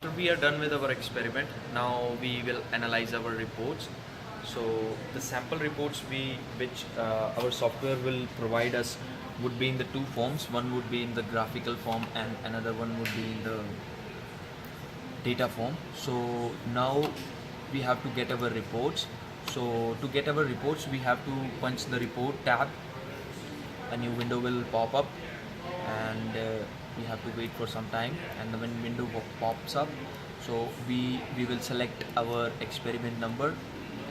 We are done with our experiment. Now we will analyze our reports. So the sample reports which our software will provide us would be in the two forms. One would be in the graphical form and another one would be in the data form. So now we have to get our reports. So to get our reports, we have to punch the report tab. A new window will pop up and we have to wait for some time, and when window pops up, so we will select our experiment number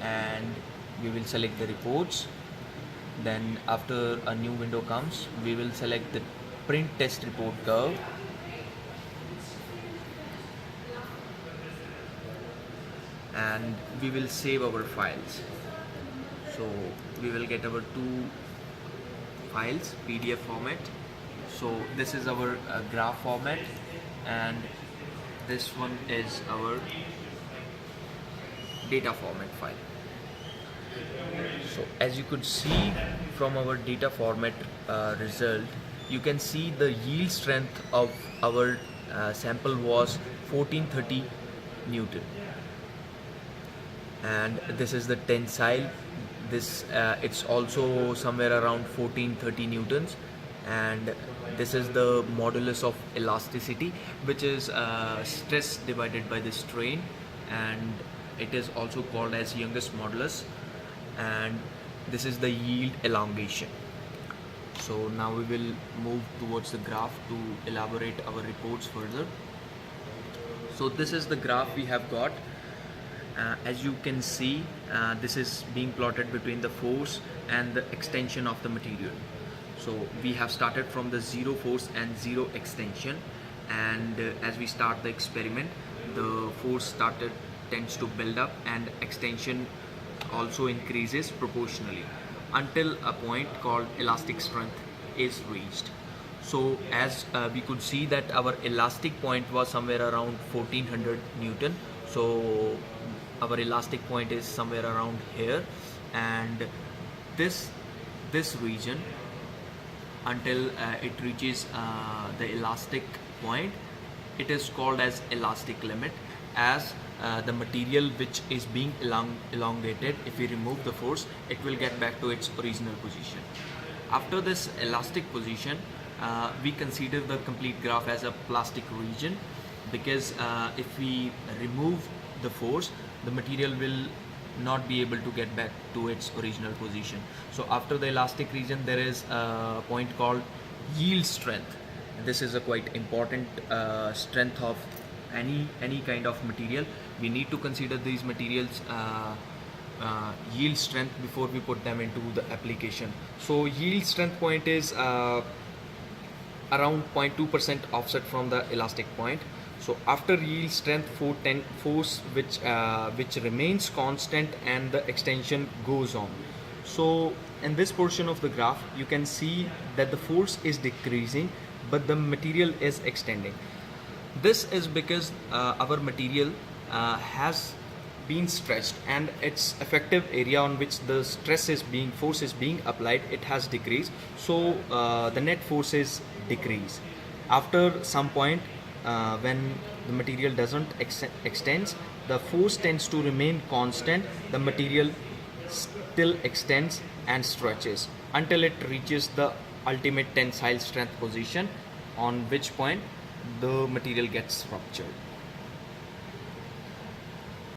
and we will select the reports. Then after a new window comes, we will select the print test report curve, and we will save our files. So we will get our two files, PDF format. So this is our graph format and this one is our data format file. So as you could see from our data format result, you can see the yield strength of our sample was 1430 Newton, and this is the tensile. This it's also somewhere around 1430 newtons, and this is the modulus of elasticity, which is stress divided by the strain, and it is also called as Young's modulus, and this is the yield elongation. So now we will move towards the graph to elaborate our reports further. So this is the graph we have got. As you can see, this is being plotted between the force and the extension of the material. So we have started from the 0 force and 0 extension, and as we start the experiment, the force tends to build up and extension also increases proportionally until a point called elastic strength is reached. So as we could see that our elastic point was somewhere around 1400 Newton. So our elastic point is somewhere around here, and this region until it reaches the elastic point, it is called as elastic limit, as the material which is being elongated, if we remove the force, it will get back to its original position. After this elastic position, we consider the complete graph as a plastic region, because if we remove the force, the material will not be able to get back to its original position. So after the elastic region, there is a point called yield strength. This is a quite important strength of any kind of material. We need to consider these materials yield strength before we put them into the application. So yield strength point is around 0.2% offset from the elastic point. So after yield strength, force which remains constant and the extension goes on. So in this portion of the graph, you can see that the force is decreasing but the material is extending. This is because our material has been stretched, and its effective area on which the force is being applied, it has decreased. So the net force is decreased. After some point, when the material doesn't extends, the force tends to remain constant. The material still extends and stretches until it reaches the ultimate tensile strength position, on which point the material gets ruptured.